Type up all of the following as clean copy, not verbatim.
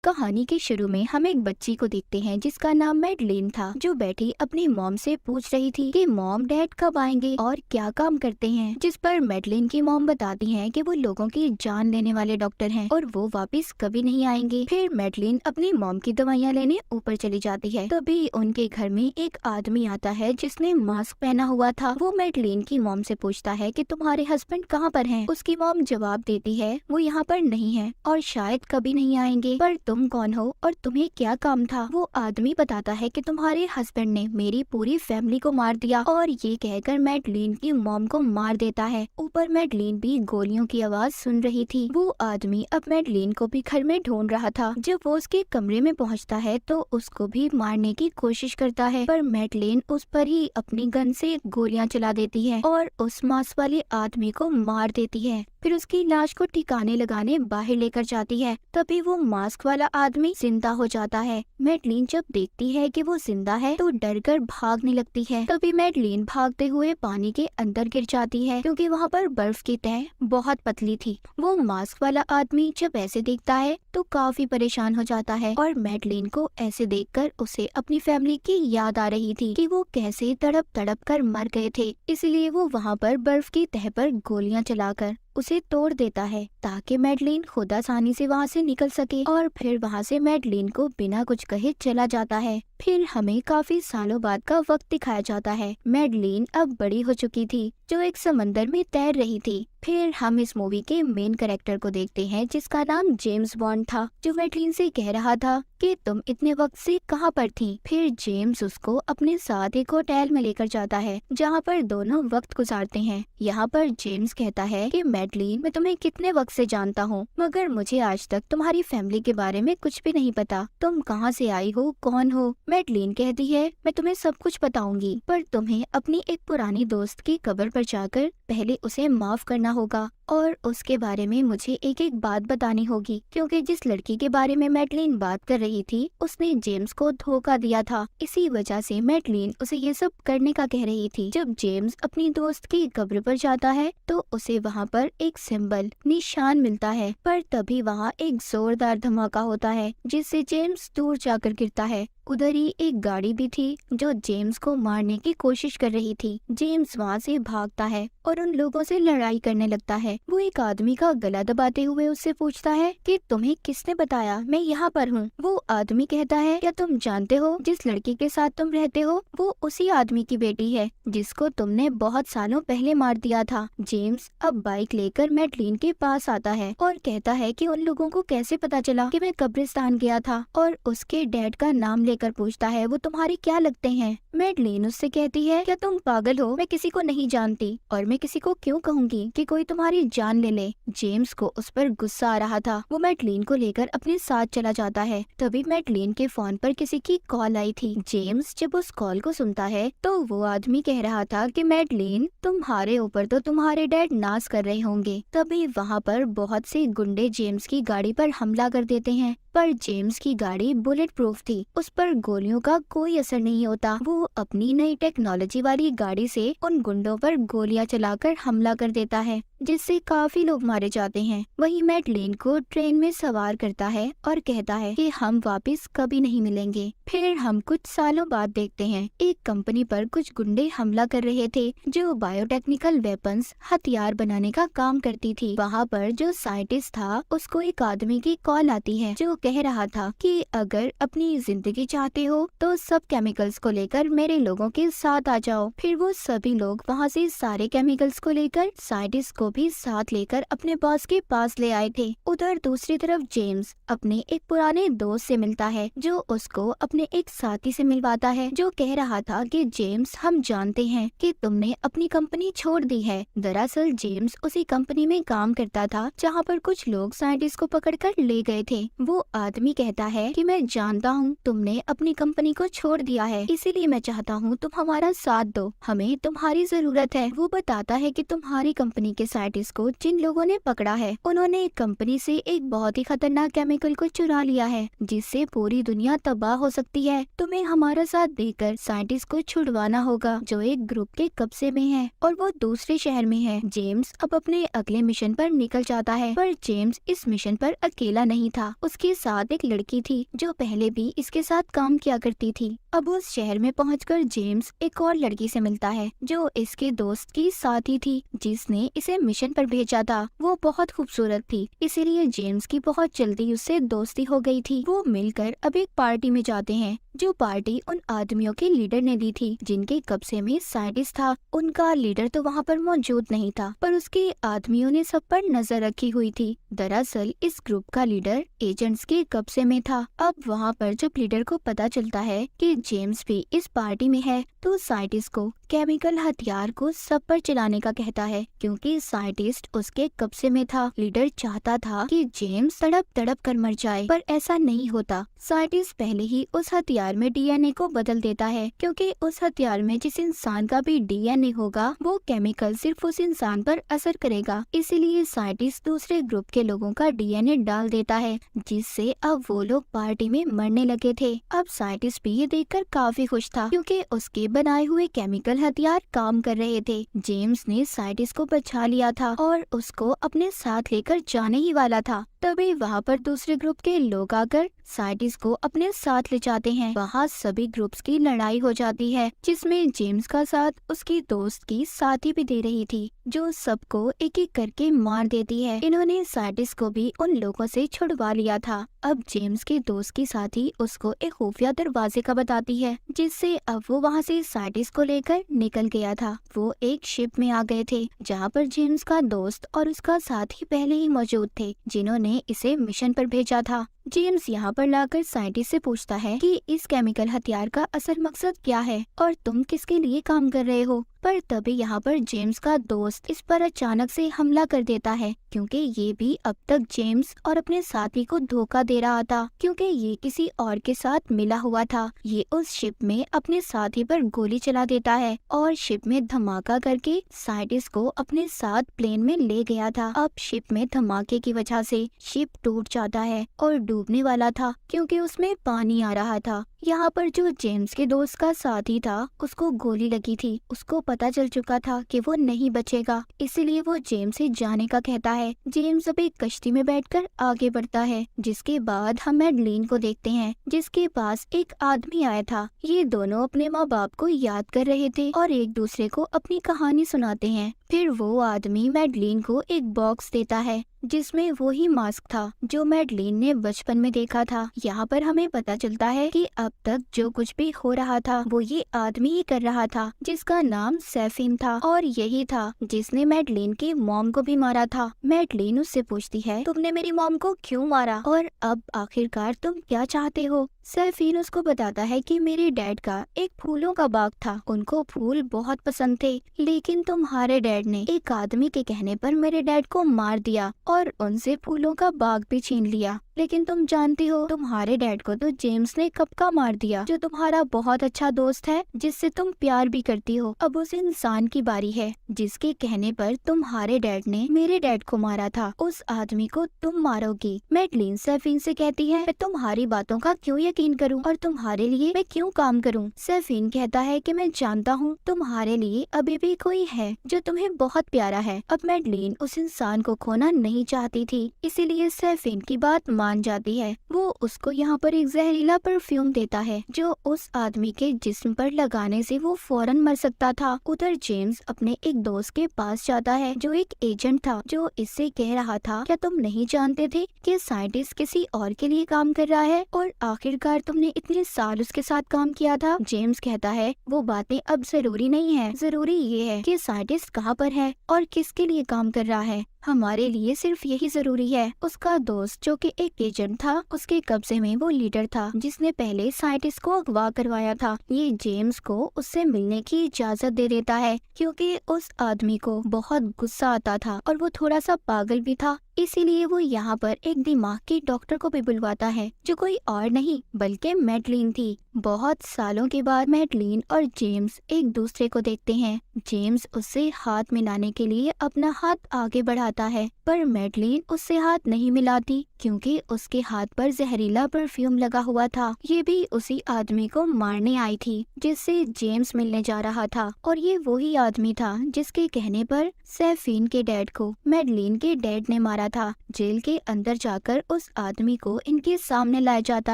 कहानी के शुरू में हम एक बच्ची को देखते हैं जिसका नाम मैडलिन था, जो बैठी अपनी मॉम से पूछ रही थी कि मॉम डैड कब आएंगे और क्या काम करते हैं। जिस पर मैडलिन की मॉम बताती हैं कि वो लोगों की जान लेने वाले डॉक्टर हैं और वो वापस कभी नहीं आएंगे। फिर मैडलिन अपनी मॉम की दवाइयाँ लेने ऊपर चली जाती है। तभी उनके घर में एक आदमी आता है जिसने मास्क पहना हुआ था। वो मैडलिन की मॉम से पूछता है कि तुम्हारे हस्बैंड कहाँ पर हैं? उसकी मॉम जवाब देती है वो यहाँ पर नहीं है और शायद कभी नहीं आएंगे। पर तुम कौन हो और तुम्हें क्या काम था? वो आदमी बताता है कि तुम्हारे हस्बैंड ने मेरी पूरी फैमिली को मार दिया, और ये कहकर मैडलिन की मॉम को मार देता है। ऊपर मैडलिन भी गोलियों की आवाज सुन रही थी। वो आदमी अब मैडलिन को भी घर में ढूंढ रहा था। जब वो उसके कमरे में पहुंचता है तो उसको भी मारने की कोशिश करता है, पर मैडलिन उस पर ही अपनी गन से गोलियां चला देती है और उस मास्क वाले आदमी को मार देती है। फिर उसकी लाश को ठिकाने लगाने बाहर लेकर जाती है। तभी वो मास्क वाला आदमी जिंदा हो जाता है। मैडलिन जब देखती है कि वो जिंदा है तो डरकर भागने लगती है। तभी मैडलिन भागते हुए पानी के अंदर गिर जाती है क्योंकि वहाँ पर बर्फ की तह बहुत पतली थी। वो मास्क वाला आदमी जब ऐसे देखता है तो काफी परेशान हो जाता है और मैडलिन को ऐसे देखकर उसे अपनी फैमिली की याद आ रही थी कि वो कैसे तड़प तड़प कर मर गए थे। इसलिए वो वहाँ पर बर्फ की तह पर गोलियां चलाकर उसे तोड़ देता है ताकि मैडलिन खुद आसानी से वहाँ से निकल सके। और फिर वहाँ से मैडलिन को बिना कुछ कहे चला जाता है। फिर हमें काफी सालों बाद का वक्त दिखाया जाता है। मैडलिन अब बड़ी हो चुकी थी जो एक समंदर में तैर रही थी। फिर हम इस मूवी के मेन कैरेक्टर को देखते हैं जिसका नाम जेम्स बॉन्ड था, जो मैडलिन से कह रहा था कि तुम इतने वक्त से कहाँ पर थी। फिर जेम्स उसको अपने साथ एक होटल में लेकर जाता है जहाँ पर दोनों वक्त गुजारते हैं। यहाँ पर जेम्स कहता है कि मैडलिन, मैं तुम्हें कितने वक्त से जानता हूँ, मगर मुझे आज तक तुम्हारी फैमिली के बारे में कुछ भी नहीं पता। तुम कहाँ से आई हो, कौन हो? मैडलिन कहती है मैं तुम्हें सब कुछ बताऊंगी, पर तुम्हें अपनी एक पुरानी दोस्त की कब्र पर जाकर पहले उसे माफ करना होगा और उसके बारे में मुझे एक एक बात बतानी होगी, क्योंकि जिस लड़की के बारे में मैडलिन बात कर रही थी उसने जेम्स को धोखा दिया था। इसी वजह से मैडलिन उसे ये सब करने का कह रही थी। जब जेम्स अपनी दोस्त की कब्र पर जाता है तो उसे वहाँ पर एक सिंबल निशान मिलता है, पर तभी वहाँ एक जोरदार धमाका होता है जिससे जेम्स दूर जाकर गिरता है। उधर ही एक गाड़ी भी थी जो जेम्स को मारने की कोशिश कर रही थी। जेम्स वहाँ से भागता है और उन लोगों से लड़ाई करने लगता है। वो एक आदमी का गला दबाते हुए उससे पूछता है कि तुम्हें किसने बताया मैं यहाँ पर हूँ? वो आदमी कहता है क्या तुम जानते हो जिस लड़की के साथ तुम रहते हो वो उसी आदमी की बेटी है जिसको तुमने बहुत सालों पहले मार दिया था। जेम्स अब बाइक लेकर मैडलिन के पास आता है और कहता है कि उन लोगों को कैसे पता चला कि मैं कब्रिस्तान गया था, और उसके डैड का नाम लेकर पूछता है वो तुम्हारे क्या लगते हैं? मैडलिन उससे कहती है क्या तुम पागल हो? मैं किसी को नहीं जानती और मैं किसी को क्यों कहूँगी कि कोई तुम्हारी जान ले। जेम्स को उस पर गुस्सा आ रहा था। वो मैडलिन को लेकर अपने साथ चला जाता है। तभी मैडलिन के फोन पर किसी की कॉल आई थी। जेम्स जब उस कॉल को सुनता है तो वो आदमी कह रहा था कि मैडलिन, तुम्हारे ऊपर तो तुम्हारे डैड नाज कर रहे होंगे। तभी वहाँ पर बहुत से गुंडे जेम्स की गाड़ी पर हमला कर देते हैं, पर जेम्स की गाड़ी बुलेट प्रूफ थी, उस पर गोलियों का कोई असर नहीं होता। वो अपनी नई टेक्नोलॉजी वाली गाड़ी से उन गुंडों पर गोलियां चलाकर हमला कर देता है, जिससे काफी लोग मारे जाते हैं। वही मैडलिन को ट्रेन में सवार करता है और कहता है कि हम वापस कभी नहीं मिलेंगे। फिर हम कुछ सालों बाद देखते हैं एक कंपनी पर कुछ गुंडे हमला कर रहे थे जो बायोटेक्निकल वेपन्स हथियार बनाने का काम करती थी। वहाँ पर जो साइंटिस्ट था उसको एक आदमी की कॉल आती है जो कह रहा था कि अगर अपनी जिंदगी चाहते हो तो सब केमिकल्स को लेकर मेरे लोगों के साथ आ जाओ। फिर वो सभी लोग वहाँ से सारे केमिकल्स को लेकर साइंटिस्ट को भी साथ लेकर अपने बॉस के पास ले आए थे। उधर दूसरी तरफ जेम्स अपने एक पुराने दोस्त से मिलता है जो उसको अपने एक साथी से मिलवाता है, जो कह रहा था कि जेम्स, हम जानते हैं कि तुमने अपनी कंपनी छोड़ दी है। दरअसल जेम्स उसी कंपनी में काम करता था जहाँ पर कुछ लोग साइंटिस्ट को पकड़कर ले गए थे। वो आदमी कहता है कि मैं जानता हूँ तुमने अपनी कंपनी को छोड़ दिया है, इसीलिए मैं चाहता हूँ तुम हमारा साथ दो, हमें तुम्हारी जरूरत है। वो बताता है कि तुम्हारी कंपनी के साइंटिस्ट को जिन लोगों ने पकड़ा है उन्होंने कंपनी से एक बहुत ही खतरनाक केमिकल को चुरा लिया है जिससे पूरी दुनिया तबाह हो सकती सकती है, तुम्हें हमारा साथ देकर साइंटिस्ट को छुड़वाना होगा जो एक ग्रुप के कब्जे में है और वो दूसरे शहर में है। जेम्स अब अपने अगले मिशन पर निकल जाता है, पर जेम्स इस मिशन पर अकेला नहीं था। उसके साथ एक लड़की थी जो पहले भी इसके साथ काम किया करती थी। अब उस शहर में पहुंचकर जेम्स एक और लड़की से मिलता है जो इसके दोस्त की साथी थी जिसने इसे मिशन पर भेजा था। वो बहुत खूबसूरत थी, इसीलिए जेम्स की बहुत जल्दी उससे दोस्ती हो गई थी। वो मिलकर अब एक पार्टी में जाते हैं जो पार्टी उन आदमियों के लीडर ने दी थी जिनके कब्जे में साइंटिस्ट था। उनका लीडर तो वहाँ पर मौजूद नहीं था, पर उसके आदमियों ने सब पर नजर रखी हुई थी। दरअसल इस ग्रुप का लीडर एजेंट्स के कब्जे में था। अब वहाँ पर जब लीडर को पता चलता है कि जेम्स भी इस पार्टी में है तो साइंटिस्ट को केमिकल हथियार को सब पर चलाने का कहता है, क्योंकि साइंटिस्ट उसके कब्जे में था। लीडर चाहता था कि जेम्स तड़प तड़प कर मर जाए, पर ऐसा नहीं होता। साइंटिस्ट पहले ही उस हथियार में डीएनए को बदल देता है, क्योंकि उस हथियार में जिस इंसान का भी डीएनए होगा वो केमिकल सिर्फ उस इंसान पर असर करेगा। इसीलिए साइंटिस्ट दूसरे ग्रुप के लोगों का डीएनए डाल देता है, जिससे अब वो लोग पार्टी में मरने लगे थे। अब साइंटिस्ट भी ये देखकर काफी खुश था, क्योंकि उसके बनाए हुए केमिकल हथियार काम कर रहे थे। जेम्स ने साइंटिस्ट को बचा लिया था और उसको अपने साथ लेकर जाने ही वाला था। तभी वहाँ पर दूसरे ग्रुप के लोग आकर साइंटिस्ट को अपने साथ ले जाते हैं। वहाँ सभी ग्रुप्स की लड़ाई हो जाती है, जिसमें जेम्स का साथ उसकी दोस्त की साथी भी दे रही थी, जो सबको एक एक करके मार देती है। इन्होंने साइंटिस्ट को भी उन लोगों से छुड़वा लिया था। अब जेम्स के दोस्त की साथी उसको एक खुफिया दरवाजे का बताती है, जिससे अब वो वहाँ से साइंटिस्ट को लेकर निकल गया था। वो एक शिप में आ गए थे जहाँ पर जेम्स का दोस्त और उसका साथी पहले ही मौजूद थे, जिन्होंने इसे मिशन पर भेजा था। जेम्स यहाँ पर लाकर साइंटिस्ट से पूछता है कि इस केमिकल हथियार का असल मकसद क्या है और तुम किसके लिए काम कर रहे हो। पर तभी यहाँ पर जेम्स का दोस्त इस पर अचानक से हमला कर देता है, क्योंकि ये भी अब तक जेम्स और अपने साथी को धोखा दे रहा था, क्योंकि ये किसी और के साथ मिला हुआ था। ये उस शिप में अपने साथी पर गोली चला देता है और शिप में धमाका करके साइंटिस्ट को अपने साथ प्लेन में ले गया था। अब शिप में धमाके की वजह से शिप टूट जाता है और डूबने वाला था, क्योंकि उसमें पानी आ रहा था। यहाँ पर जो जेम्स के दोस्त का साथी था उसको गोली लगी थी। उसको पता चल चुका था कि वो नहीं बचेगा, इसीलिए वो जेम्स से जाने का कहता है। जेम्स अब एक कश्ती में बैठकर आगे बढ़ता है, जिसके बाद हम मैडलिन को देखते हैं, जिसके पास एक आदमी आया था। ये दोनों अपने माँ बाप को याद कर रहे थे और एक दूसरे को अपनी कहानी सुनाते हैं। फिर वो आदमी मैडलिन को एक बॉक्स देता है जिसमें वही मास्क था जो मैडलिन ने बचपन में देखा था। यहाँ पर हमें पता चलता है कि अब तक जो कुछ भी हो रहा था वो ये आदमी ही कर रहा था, जिसका नाम सैफिन था, और यही था जिसने मैडलिन की मॉम को भी मारा था। मैडलिन उससे पूछती है, तुमने मेरी मॉम को क्यों मारा और अब आखिरकार तुम क्या चाहते हो। सैफिन उसको बताता है कि मेरे डैड का एक फूलों का बाग था, उनको फूल बहुत पसंद थे, लेकिन तुम्हारे डैड ने एक आदमी के कहने पर मेरे डैड को मार दिया और उनसे फूलों का बाग भी छीन लिया। लेकिन तुम जानती हो तुम्हारे डैड को तो जेम्स ने कब का मार दिया, जो तुम्हारा बहुत अच्छा दोस्त है, जिससे तुम प्यार भी करती हो। अब उस इंसान की बारी है जिसके कहने पर तुम्हारे डैड ने मेरे डैड को मारा था, उस आदमी को तुम मारोगी। मैडलिन सैफिन से कहती है, मैं तुम्हारी बातों का क्यों यकीन करूं और तुम्हारे लिए मैं क्यों काम करूं। सैफिन कहता है कि मैं जानता हूं तुम्हारे लिए अभी भी कोई है जो तुम्हें बहुत प्यारा है। अब मैडलिन उस इंसान को खोना नहीं चाहती थी, इसीलिए सैफिन की बात मान जाती है। वो उसको यहाँ पर एक जहरीला परफ्यूम देता है जो उस आदमी के जिस्म पर लगाने से वो फौरन मर सकता था। उधर जेम्स अपने एक दोस्त के पास जाता है जो एक एजेंट था, जो इससे कह रहा था, क्या तुम नहीं जानते थे कि साइंटिस्ट किसी और के लिए काम कर रहा है और आखिरकार तुमने इतने साल उसके साथ काम किया था। जेम्स कहता है, वो बातें अब जरूरी नहीं है, जरूरी ये है कि साइंटिस्ट कहाँ पर है और किसके लिए काम कर रहा है। हमारे लिए सिर्फ यही जरूरी है। उसका दोस्त जो कि एक एजेंट था, उसके कब्जे में वो लीडर था जिसने पहले साइंटिस्ट को अगवा करवाया था। ये जेम्स को उससे मिलने की इजाजत दे देता है, क्योंकि उस आदमी को बहुत गुस्सा आता था और वो थोड़ा सा पागल भी था। इसीलिए वो यहाँ पर एक दिमाग के डॉक्टर को भी बुलवाता है, जो कोई और नहीं बल्कि मैडलिन थी। बहुत सालों के बाद मैडलिन और जेम्स एक दूसरे को देखते हैं। जेम्स उससे हाथ मिलाने के लिए अपना हाथ आगे बढ़ाता है, पर मैडलिन उससे हाथ नहीं मिलाती क्योंकि उसके हाथ पर जहरीला परफ्यूम लगा हुआ था। ये भी उसी आदमी को मारने आई थी जिससे जेम्स मिलने जा रहा था, और ये वही आदमी था जिसके कहने पर सैफीन के डैड को मैडलिन के डैड ने मारा था। जेल के अंदर जाकर उस आदमी को इनके सामने लाया जाता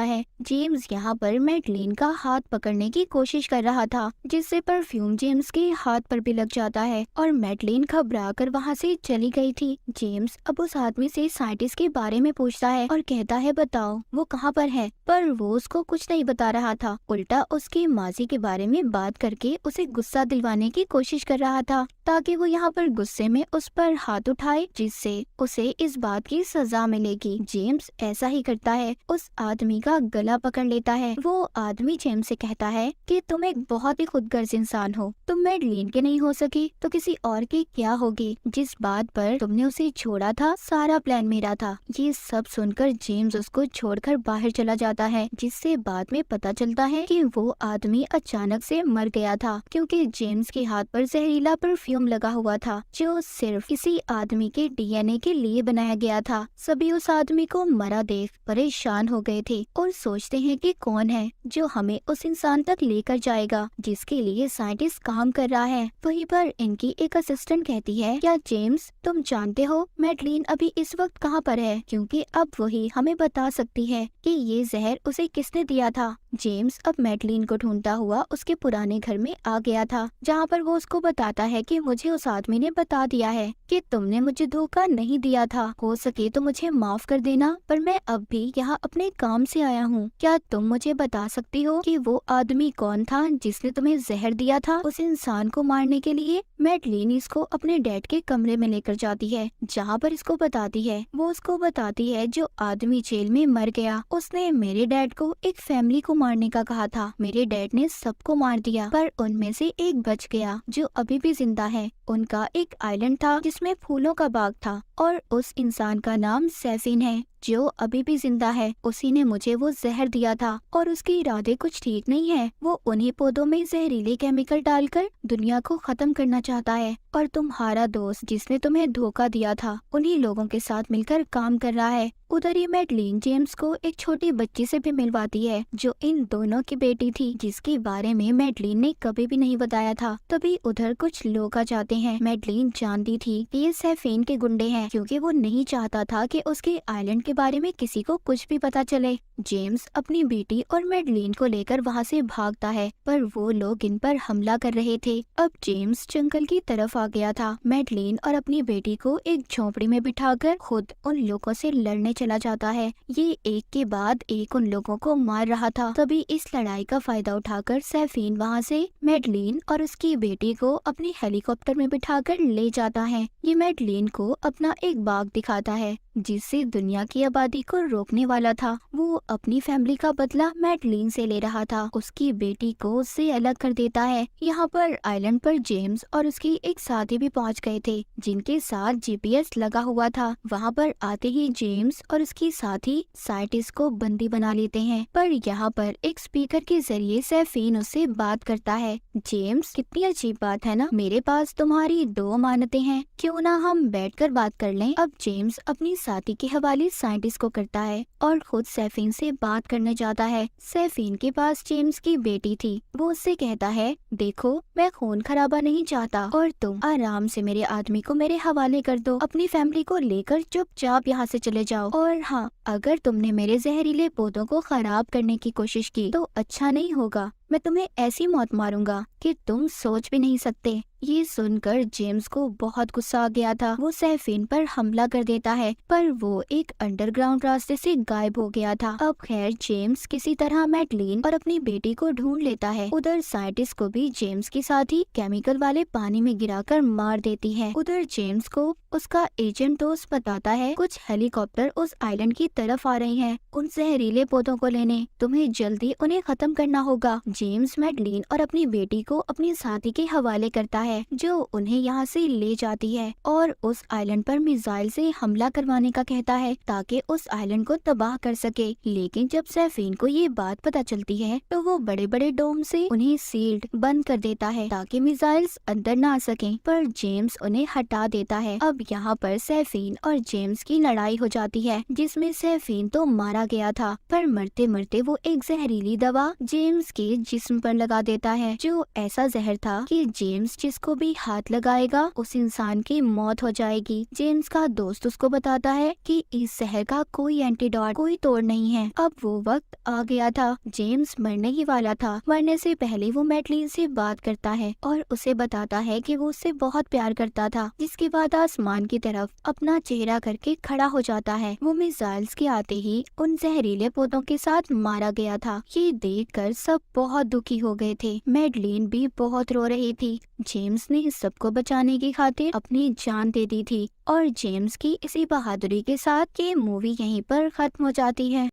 है। जेम्स यहाँ पर मैडलिन का हाथ पकड़ने की कोशिश कर रहा था, जिससे परफ्यूम जेम्स के हाथ पर भी लग जाता है और मैडलिन घबरा कर वहाँ से चली गई थी। जेम्स अब उस आदमी से साइंटिस्ट के बारे में पूछता है और कहता है बताओ वो कहाँ पर है, पर वो उसको कुछ नहीं बता रहा था, उल्टा उसके माजी के बारे में बात करके उसे गुस्सा दिलवाने की कोशिश कर रहा था ताकि वो यहाँ पर गुस्से में उस पर हाथ उठाए, जिससे उसे इस बात की सजा मिलेगी। जेम्स ऐसा ही करता है, उस आदमी का गला पकड़ लेता है। वो आदमी जेम्स से कहता है कि तुम एक बहुत ही खुदगर्ज इंसान हो, तुम मैडलिन के नहीं हो सकी तो किसी और की क्या होगी। जिस बात पर तुमने उसे छोड़ा था सारा प्लान मेरा था। ये सब सुनकर जेम्स उसको छोड़कर बाहर चला जाता है, जिससे बाद में पता चलता है कि वो आदमी अचानक से मर गया था क्योंकि जेम्स के हाथ पर जहरीला परफ्यूम लगा हुआ था जो सिर्फ किसी आदमी के डीएनए के लिए बनाया गया था। सभी उस आदमी को मरा देख परेशान हो गए थे और सोचते हैं कि कौन है जो हमें उस इंसान तक लेकर जाएगा जिसके लिए साइंटिस्ट काम कर रहा है। वहीं पर इनकी एक असिस्टेंट कहती है क्या जेम्स तुम जानते हो मैडलिन अभी इस वक्त कहाँ पर है, क्योंकि अब वही हमें बता सकती है कि ये जहर उसे किसने दिया था। जेम्स अब मैडलिन को ढूंढता हुआ उसके पुराने घर में आ गया था, जहाँ पर वो उसको बताता है कि मुझे उस आदमी ने बता दिया है कि तुमने मुझे धोखा नहीं दिया था, हो सके तो मुझे माफ कर देना, पर मैं अब भी यहाँ अपने काम से आया हूँ। क्या तुम मुझे बता सकती हो कि वो आदमी कौन था जिसने तुम्हें जहर दिया था उस इंसान को मारने के लिए। मैडलिन इसको अपने डैड के कमरे में लेकर जाती है, जहाँ पर इसको बताती है, वो उसको बताती है जो आदमी जेल में मर गया उसने मेरे डैड को एक फैमिली को मारने का कहा था। मेरे डैड ने सबको मार दिया पर उनमें से एक बच गया जो अभी भी जिंदा है। उनका एक आइलैंड था जिसमें फूलों का बाग था और उस इंसान का नाम सैफीन है जो अभी भी जिंदा है। उसी ने मुझे वो जहर दिया था और उसके इरादे कुछ ठीक नहीं है। वो उन्हीं पौधों में जहरीले केमिकल डालकर दुनिया को खत्म करना चाहता है और तुम्हारा दोस्त जिसने तुम्हें धोखा दिया था उन्हीं लोगों के साथ मिलकर काम कर रहा है। उधर ही मैडलिन जेम्स को एक छोटी बच्ची से भी मिलवाती है जो इन दोनों की बेटी थी, जिसके बारे में मैडलिन ने कभी भी नहीं बताया था। तभी उधर कुछ लोग आ जाते हैं। मैडलिन जानती थी कि ये सैफीन के गुंडे हैं क्योंकि वो नहीं चाहता था कि उसके आइलैंड के बारे में किसी को कुछ भी पता चले। जेम्स अपनी बेटी और मैडलिन को लेकर वहाँ से भागता है पर वो लोग इन पर हमला कर रहे थे। अब जेम्स जंगल की तरफ आ गया था। मैडलिन और अपनी बेटी को एक झोपड़ी में बिठाकर खुद उन लोगों से लड़ने चला जाता है। ये एक के बाद एक उन लोगों को मार रहा था। तभी इस लड़ाई का फायदा उठाकर सैफीन वहाँ से मैडलिन और उसकी बेटी को अपनी हेलीकॉप्टर में बिठाकर ले जाता है। ये मैडलिन को अपना एक बाग दिखाता है जिससे दुनिया की आबादी को रोकने वाला था। वो अपनी फैमिली का बदला मैडलिन से ले रहा था। उसकी बेटी को उससे अलग कर देता है। यहाँ पर आइलैंड पर जेम्स और उसकी एक साथी भी पहुँच गए थे जिनके साथ जीपीएस लगा हुआ था। वहाँ पर आते ही जेम्स और उसकी साथी साइंटिस्ट को बंदी बना लेते हैं, पर यहाँ पर एक स्पीकर के जरिए सैफीन उससे बात करता है। जेम्स कितनी अजीब बात है ना, मेरे पास तुम्हारी 2 अमानतें हैं, क्यों ना हम बैठकर बात कर लें। अब जेम्स अपनी साथी के हवाले साइंटिस्ट को करता है और खुद सैफीन से बात करने जाता है। सैफीन के पास जेम्स की बेटी थी। वो उससे कहता है देखो मैं खून खराबा नहीं चाहता और तुम आराम से मेरे आदमी को मेरे हवाले कर दो। अपनी फैमिली को लेकर चुपचाप यहाँ से चले जाओ। और हाँ, अगर तुमने मेरे जहरीले पौधों को खराब करने की कोशिश की तो अच्छा नहीं होगा। मैं तुम्हें ऐसी मौत मारूंगा कि तुम सोच भी नहीं सकते। ये सुनकर जेम्स को बहुत गुस्सा आ गया था। वो सैफीन पर हमला कर देता है पर वो एक अंडरग्राउंड रास्ते से गायब हो गया था। अब खैर जेम्स किसी तरह मैडलिन और अपनी बेटी को ढूंढ लेता है। उधर साइंटिस्ट को भी जेम्स के साथ ही केमिकल वाले पानी में गिराकर मार देती है। उधर जेम्स को उसका एजेंट दोस्त बताता है कुछ हेलीकॉप्टर उस आइलैंड की तरफ आ रहे हैं उन जहरीले पौधों को लेने। तुम्हें जल्दी उन्हें खत्म करना होगा। जेम्स मैडलिन और अपनी बेटी को अपनी साथी के हवाले करता है जो उन्हें यहाँ से ले जाती है और उस आइलैंड पर मिसाइल से हमला करवाने का कहता है ताकि उस आइलैंड को तबाह कर सके। लेकिन जब सैफीन को ये बात पता चलती है तो वो बड़े बड़े डोम से उन्हें सील्ड बंद कर देता है ताकि मिसाइल्स अंदर ना आ सकें, पर जेम्स उन्हें हटा देता है। अब यहाँ पर सैफीन और जेम्स की लड़ाई हो जाती है जिसमें सैफीन तो मारा गया था, पर मरते मरते वो एक जहरीली दवा जेम्स के जिस्म पर लगा देता है जो ऐसा जहर था कि जेम्स जिसको भी हाथ लगाएगा उस इंसान की मौत हो जाएगी। जेम्स का दोस्त उसको बताता है कि इस जहर का कोई एंटीडोट, कोई तोड़ नहीं है। अब वो वक्त आ गया था, जेम्स मरने ही वाला था। मरने से पहले वो मैडलिन से बात करता है और उसे बताता है कि वो उससे बहुत प्यार करता था, जिसके बाद आसमान की तरफ अपना चेहरा करके खड़ा हो जाता है। वो मिसाइल्स के आते ही उन जहरीले पौधों के साथ मारा गया था। ये देखकर सब बहुत दुखी हो गए थे। मैडलिन भी बहुत रो रही थी। जेम्स ने इस सबको बचाने की खातिर अपनी जान दे दी थी और जेम्स की इसी बहादुरी के साथ ये मूवी यहीं पर खत्म हो जाती है।